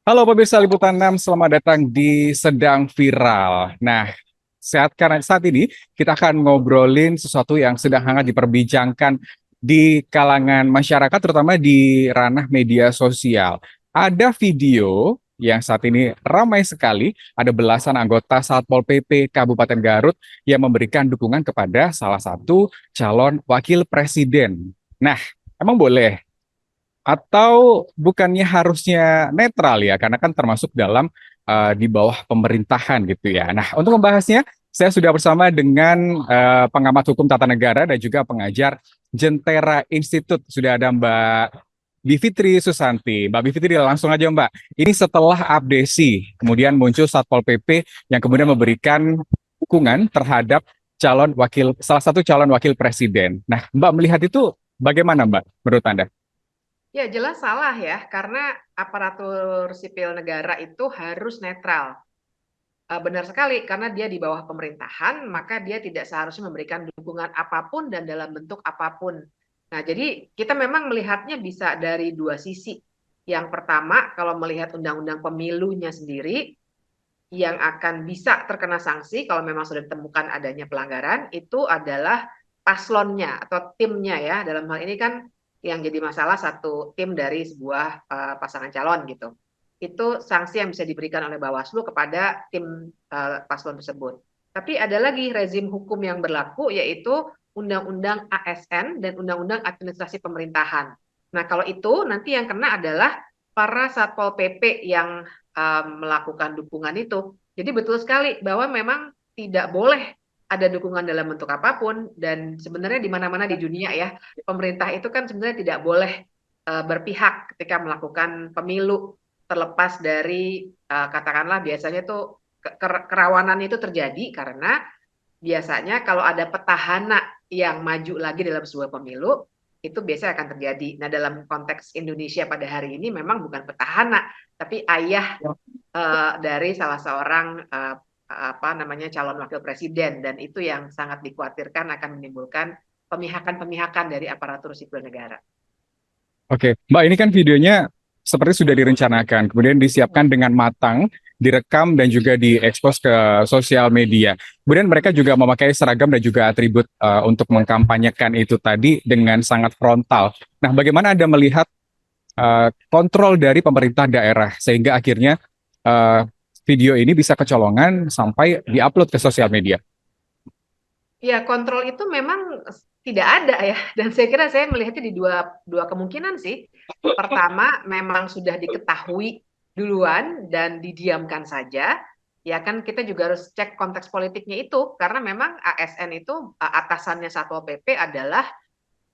Halo pemirsa Liputan 6, selamat datang di Sedang Viral. Nah, karena saat ini kita akan ngobrolin sesuatu yang sedang hangat diperbincangkan di kalangan masyarakat, terutama di ranah media sosial. Ada video yang saat ini ramai sekali, ada belasan anggota Satpol PP Kabupaten Garut yang memberikan dukungan kepada salah satu calon wakil presiden. Nah, emang boleh atau bukannya harusnya netral ya, karena kan termasuk dalam di bawah pemerintahan gitu ya. Nah, untuk membahasnya, saya sudah bersama dengan pengamat hukum tata negara dan juga pengajar Jentera Institute. Sudah ada Mbak Bivitri Susanti. Mbak Bivitri, langsung aja Mbak. Ini setelah abdesi, kemudian muncul Satpol PP yang kemudian memberikan dukungan terhadap salah satu calon wakil presiden. Nah, Mbak melihat itu bagaimana Mbak menurut Anda? Ya, jelas salah ya, karena aparatur sipil negara itu harus netral. Benar sekali, karena dia di bawah pemerintahan, maka dia tidak seharusnya memberikan dukungan apapun dan dalam bentuk apapun. Nah, jadi kita memang melihatnya bisa dari dua sisi. Yang pertama, kalau melihat undang-undang pemilunya sendiri, yang akan bisa terkena sanksi kalau memang sudah ditemukan adanya pelanggaran, itu adalah paslonnya atau timnya ya. Dalam hal ini kan yang jadi masalah satu tim dari sebuah pasangan calon gitu. Itu sanksi yang bisa diberikan oleh Bawaslu kepada tim paslon tersebut. Tapi ada lagi rezim hukum yang berlaku, yaitu Undang-Undang ASN dan Undang-Undang Administrasi Pemerintahan. Nah, kalau itu nanti yang kena adalah para Satpol PP yang melakukan dukungan itu. Jadi betul sekali bahwa memang tidak boleh ada dukungan dalam bentuk apapun, dan sebenarnya di mana-mana di dunia ya, pemerintah itu kan sebenarnya tidak boleh berpihak ketika melakukan pemilu, terlepas dari katakanlah biasanya tuh kerawanan itu terjadi karena biasanya kalau ada petahana yang maju lagi dalam sebuah pemilu, itu biasanya akan terjadi. Nah, dalam konteks Indonesia pada hari ini memang bukan petahana, tapi ayah dari salah seorang apa namanya calon wakil presiden, dan itu yang sangat dikhawatirkan akan menimbulkan pemihakan-pemihakan dari aparatur sipil negara. Oke, Mbak, ini kan videonya seperti sudah direncanakan, kemudian disiapkan dengan matang, direkam dan juga diekspos ke sosial media. Kemudian mereka juga memakai seragam dan juga atribut untuk mengkampanyekan itu tadi dengan sangat frontal. Nah, bagaimana Anda melihat kontrol dari pemerintah daerah sehingga akhirnya eh, video ini bisa kecolongan sampai diupload ke sosial media? Ya, kontrol itu memang tidak ada ya, dan saya kira saya melihatnya di dua dua kemungkinan sih. Pertama, memang sudah diketahui duluan dan didiamkan saja. Ya kan, kita juga harus cek konteks politiknya itu, karena memang ASN itu atasannya Satpol PP adalah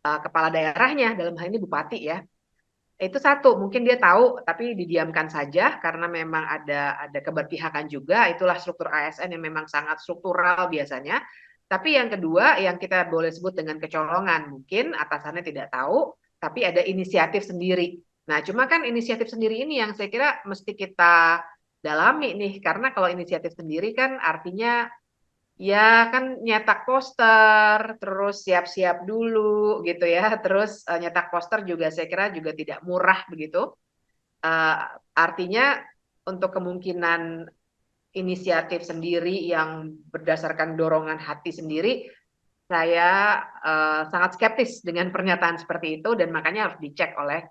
kepala daerahnya, dalam hal ini bupati ya. Itu satu, mungkin dia tahu tapi didiamkan saja karena memang ada keberpihakan juga. Itulah struktur ASN yang memang sangat struktural biasanya. Tapi yang kedua yang kita boleh sebut dengan kecolongan, mungkin atasannya tidak tahu tapi ada inisiatif sendiri. Nah, cuma kan inisiatif sendiri ini yang saya kira mesti kita dalami nih, karena kalau inisiatif sendiri kan artinya ya kan nyetak poster, terus siap-siap dulu gitu ya. Terus nyetak poster juga saya kira juga tidak murah begitu. Eh, Artinya untuk kemungkinan inisiatif sendiri yang berdasarkan dorongan hati sendiri, saya sangat skeptis dengan pernyataan seperti itu, dan makanya harus dicek oleh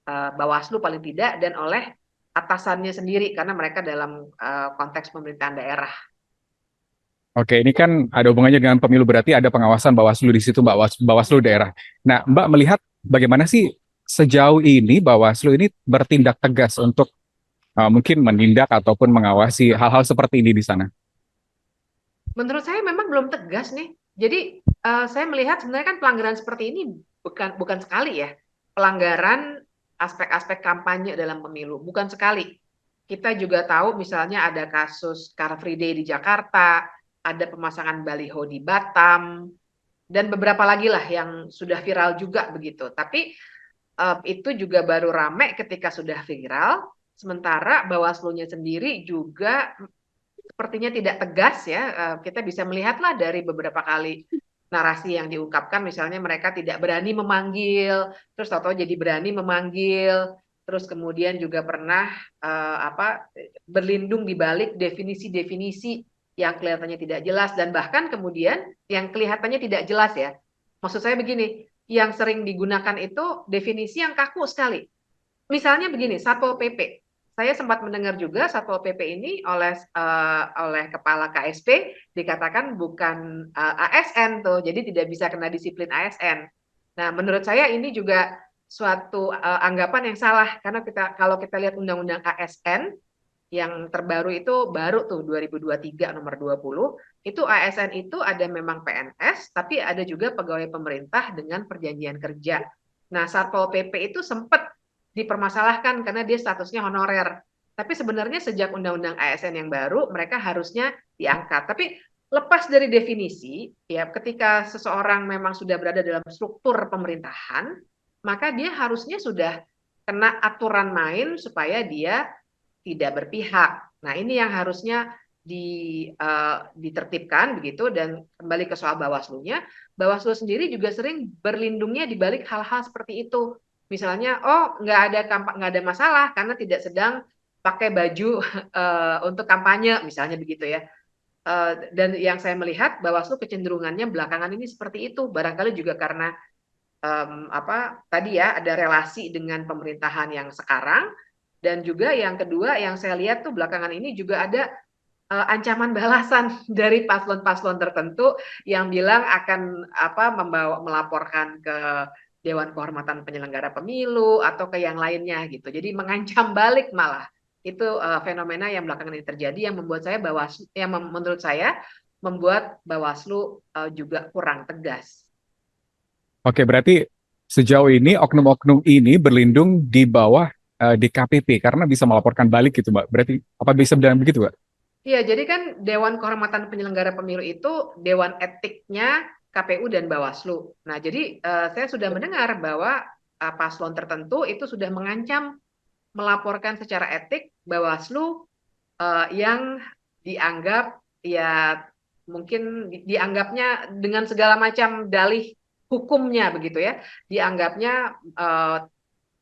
Bawaslu paling tidak, dan oleh atasannya sendiri karena mereka dalam konteks pemerintahan daerah. Oke, ini kan ada hubungannya dengan pemilu, berarti ada pengawasan Bawaslu di situ, Mbak, Bawaslu daerah. Nah, Mbak melihat bagaimana sih sejauh ini Bawaslu ini bertindak tegas untuk mungkin menindak ataupun mengawasi hal-hal seperti ini di sana? Menurut saya memang belum tegas nih. Jadi saya melihat sebenarnya kan pelanggaran seperti ini bukan bukan sekali ya. Pelanggaran aspek-aspek kampanye dalam pemilu bukan sekali. Kita juga tahu misalnya ada kasus Car Free Day di Jakarta, ada pemasangan baliho di Batam, dan beberapa lagi lah yang sudah viral juga begitu. Tapi itu juga baru rame ketika sudah viral, sementara Bawaslu-nya sendiri juga sepertinya tidak tegas ya. Kita bisa melihatlah dari beberapa kali narasi yang diungkapkan, misalnya mereka tidak berani memanggil, terus tahu-tahu jadi berani memanggil, terus kemudian juga pernah berlindung di balik definisi-definisi yang kelihatannya tidak jelas, dan bahkan kemudian yang kelihatannya tidak jelas ya. Maksud saya begini, yang sering digunakan itu definisi yang kaku sekali. Misalnya begini, Satpol PP. Saya sempat mendengar juga Satpol PP ini oleh kepala KSP dikatakan bukan ASN tuh, jadi tidak bisa kena disiplin ASN. Nah, menurut saya ini juga suatu anggapan yang salah, karena kalau kita lihat Undang-Undang ASN yang terbaru itu baru tuh 2023 nomor 20, itu ASN itu ada memang PNS, tapi ada juga pegawai pemerintah dengan perjanjian kerja. Nah, Satpol PP itu sempat dipermasalahkan karena dia statusnya honorer. Tapi sebenarnya sejak Undang-Undang ASN yang baru, mereka harusnya diangkat. Tapi lepas dari definisi, ya ketika seseorang memang sudah berada dalam struktur pemerintahan, maka dia harusnya sudah kena aturan main supaya dia tidak berpihak. Nah, ini yang harusnya ditertibkan begitu. Dan kembali ke soal Bawaslu-nya, Bawaslu sendiri juga sering berlindungnya di balik hal-hal seperti itu. Misalnya, nggak ada masalah karena tidak sedang pakai baju untuk kampanye, misalnya begitu ya. Dan yang saya melihat Bawaslu kecenderungannya belakangan ini seperti itu. Barangkali juga karena tadi ya ada relasi dengan pemerintahan yang sekarang, dan juga yang kedua yang saya lihat tuh belakangan ini juga ada ancaman balasan dari paslon-paslon tertentu yang bilang akan melaporkan ke Dewan Kehormatan Penyelenggara Pemilu atau ke yang lainnya gitu. Jadi mengancam balik malah. Itu fenomena yang belakangan ini terjadi yang membuat saya menurut saya membuat Bawaslu juga kurang tegas. Oke, berarti sejauh ini oknum-oknum ini berlindung di bawah DKPP karena bisa melaporkan balik gitu, Mbak. Berarti apa bisa bilang begitu, Mbak? Iya, jadi kan Dewan Kehormatan Penyelenggara Pemilu itu dewan etiknya KPU dan Bawaslu. Nah, jadi saya sudah mendengar bahwa paslon tertentu itu sudah mengancam melaporkan secara etik Bawaslu yang dianggap ya mungkin dianggapnya dengan segala macam dalih hukumnya begitu ya, dianggapnya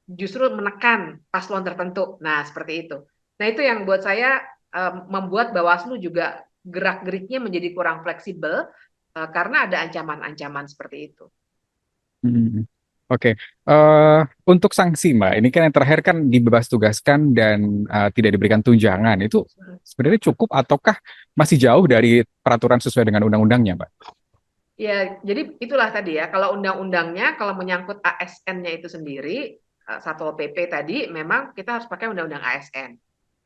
justru menekan paslon tertentu. Nah, seperti itu. Nah, itu yang buat saya membuat Bawaslu juga gerak-geriknya menjadi kurang fleksibel karena ada ancaman-ancaman seperti itu. Hmm. Oke, untuk sanksi, Mbak, ini kan yang terakhir kan dibebas tugaskan dan tidak diberikan tunjangan. Itu sebenarnya cukup ataukah masih jauh dari peraturan sesuai dengan undang-undangnya, Mbak? Ya, jadi itulah tadi ya, kalau undang-undangnya, kalau menyangkut ASN-nya itu sendiri, Satpol PP tadi, memang kita harus pakai undang-undang ASN.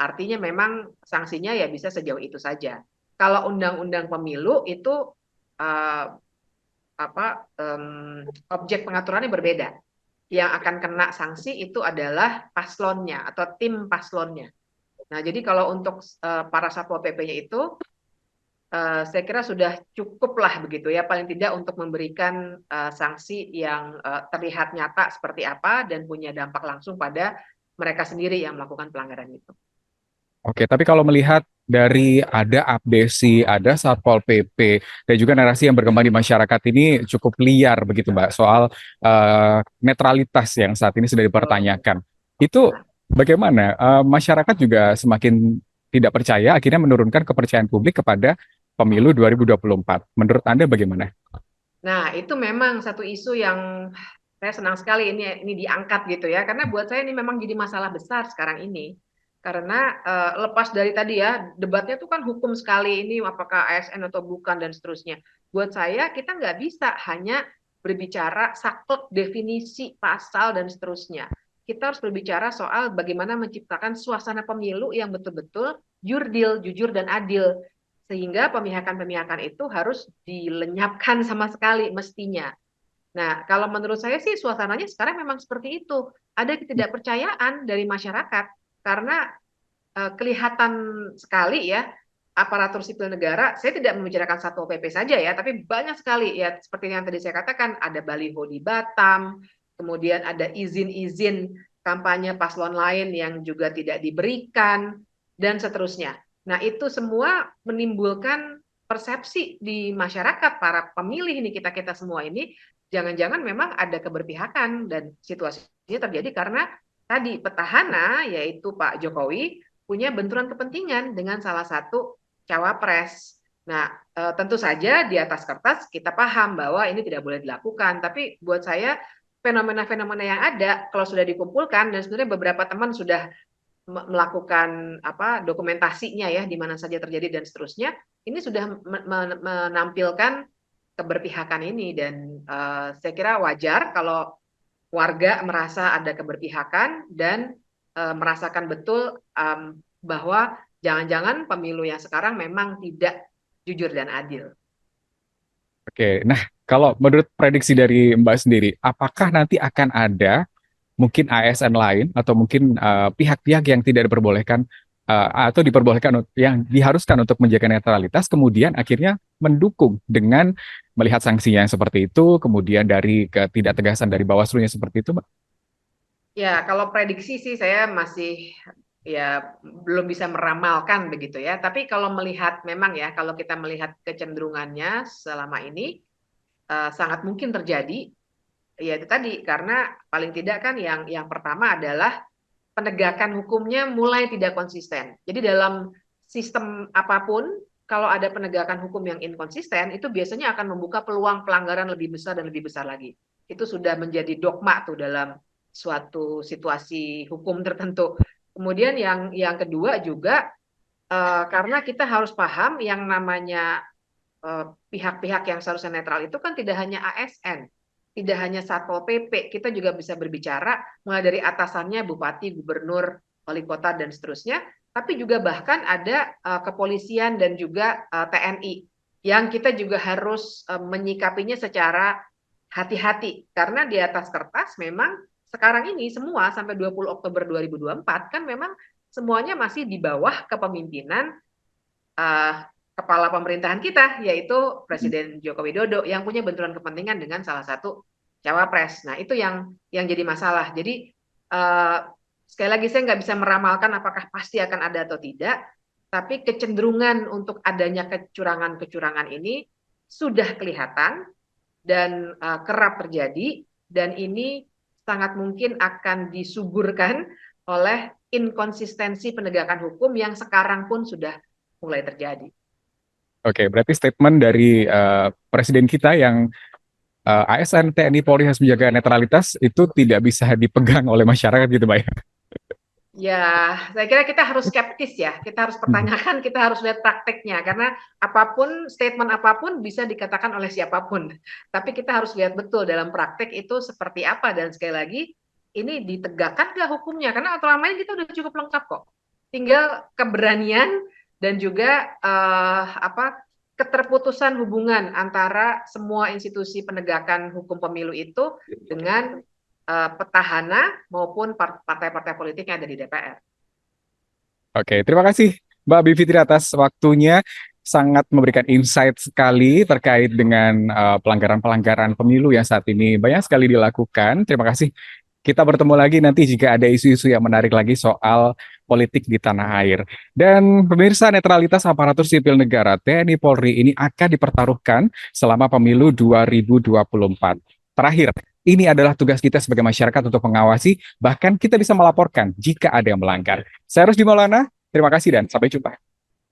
Artinya memang sanksinya ya bisa sejauh itu saja. Kalau undang-undang pemilu itu uh, objek pengaturannya berbeda. Yang akan kena sanksi itu adalah paslonnya atau tim paslonnya. Nah, jadi kalau untuk para Satpol PP-nya itu saya kira sudah cukup lah begitu ya, paling tidak untuk memberikan sanksi yang terlihat nyata seperti apa dan punya dampak langsung pada mereka sendiri yang melakukan pelanggaran itu. Oke, tapi kalau melihat dari ada abdesi, ada Satpol PP, dan juga narasi yang berkembang di masyarakat ini cukup liar begitu, Mbak, soal netralitas yang saat ini sudah dipertanyakan. Itu bagaimana? Masyarakat juga semakin tidak percaya, akhirnya menurunkan kepercayaan publik kepada pemilu 2024. Menurut Anda bagaimana? Nah, itu memang satu isu yang saya senang sekali ini diangkat gitu ya, karena buat saya ini memang jadi masalah besar sekarang ini. Karena lepas dari tadi ya, debatnya tuh kan hukum sekali ini apakah ASN atau bukan dan seterusnya. Buat saya kita nggak bisa hanya berbicara saklek definisi pasal dan seterusnya. Kita harus berbicara soal bagaimana menciptakan suasana pemilu yang betul-betul jurdil, jujur dan adil. Sehingga pemihakan-pemihakan itu harus dilenyapkan sama sekali mestinya. Nah, kalau menurut saya sih suasananya sekarang memang seperti itu. Ada ketidakpercayaan dari masyarakat karena kelihatan sekali ya aparatur sipil negara. Saya tidak membicarakan Satpol PP saja ya, tapi banyak sekali ya seperti yang tadi saya katakan, ada baliho di Batam, kemudian ada izin-izin kampanye paslon lain yang juga tidak diberikan dan seterusnya. Nah, itu semua menimbulkan persepsi di masyarakat, para pemilih ini, kita-kita semua ini, jangan-jangan memang ada keberpihakan dan situasinya terjadi karena tadi petahana yaitu Pak Jokowi punya benturan kepentingan dengan salah satu cawapres. Nah, tentu saja di atas kertas kita paham bahwa ini tidak boleh dilakukan, tapi buat saya fenomena-fenomena yang ada kalau sudah dikumpulkan, dan sebenarnya beberapa teman sudah melakukan dokumentasinya ya di mana saja terjadi dan seterusnya, ini sudah menampilkan keberpihakan ini, dan saya kira wajar kalau warga merasa ada keberpihakan dan merasakan betul bahwa jangan-jangan pemilu yang sekarang memang tidak jujur dan adil. Oke, nah kalau menurut prediksi dari Mbak sendiri, apakah nanti akan ada mungkin ASN lain atau mungkin pihak-pihak yang tidak diperbolehkan atau diperbolehkan yang diharuskan untuk menjaga netralitas, kemudian akhirnya mendukung dengan melihat sanksinya yang seperti itu, kemudian dari ketidaktegasan dari Bawaslu-nya seperti itu, Mbak? Ya, kalau prediksi sih saya masih ya belum bisa meramalkan begitu ya. Tapi kalau melihat memang ya, kalau kita melihat kecenderungannya selama ini sangat mungkin terjadi. Ya itu tadi, karena paling tidak kan yang pertama adalah penegakan hukumnya mulai tidak konsisten. Jadi dalam sistem apapun, kalau ada penegakan hukum yang inkonsisten, itu biasanya akan membuka peluang pelanggaran lebih besar dan lebih besar lagi. Itu sudah menjadi dogma tuh dalam suatu situasi hukum tertentu. Kemudian yang kedua juga karena kita harus paham yang namanya pihak-pihak yang seharusnya netral itu kan tidak hanya ASN, tidak hanya Satpol PP, kita juga bisa berbicara mulai dari atasannya, bupati, gubernur, wali kota, dan seterusnya, tapi juga bahkan ada kepolisian dan juga TNI, yang kita juga harus menyikapinya secara hati-hati, karena di atas kertas memang sekarang ini semua sampai 20 Oktober 2024 kan memang semuanya masih di bawah kepemimpinan kepala pemerintahan kita, yaitu Presiden Joko Widodo yang punya benturan kepentingan dengan salah satu cawapres. Nah, itu yang jadi masalah. Jadi sekali lagi saya nggak bisa meramalkan apakah pasti akan ada atau tidak, tapi kecenderungan untuk adanya kecurangan-kecurangan ini sudah kelihatan dan kerap terjadi, dan ini sangat mungkin akan disuburkan oleh inkonsistensi penegakan hukum yang sekarang pun sudah mulai terjadi. Oke, berarti statement dari Presiden kita yang ASN, TNI, Polri harus menjaga netralitas itu tidak bisa dipegang oleh masyarakat gitu, Mbak, ya? Ya, saya kira kita harus skeptis ya, kita harus pertanyakan, kita harus lihat prakteknya, karena apapun, statement apapun bisa dikatakan oleh siapapun. Tapi kita harus lihat betul dalam praktek itu seperti apa, dan sekali lagi, ini ditegakkan nggak hukumnya, karena aturan main kita udah cukup lengkap kok. Tinggal keberanian dan juga keterputusan hubungan antara semua institusi penegakan hukum pemilu itu dengan petahana maupun partai-partai politik yang ada di DPR. Oke, terima kasih Mbak Bivitri atas waktunya. Sangat memberikan insight sekali terkait dengan pelanggaran-pelanggaran pemilu yang saat ini banyak sekali dilakukan. Terima kasih. Kita bertemu lagi nanti jika ada isu-isu yang menarik lagi soal politik di tanah air. Dan pemirsa, netralitas aparatur sipil negara TNI Polri ini akan dipertaruhkan selama pemilu 2024. Terakhir, ini adalah tugas kita sebagai masyarakat untuk mengawasi, bahkan kita bisa melaporkan jika ada yang melanggar. Saya Rusdi Maulana, terima kasih dan sampai jumpa.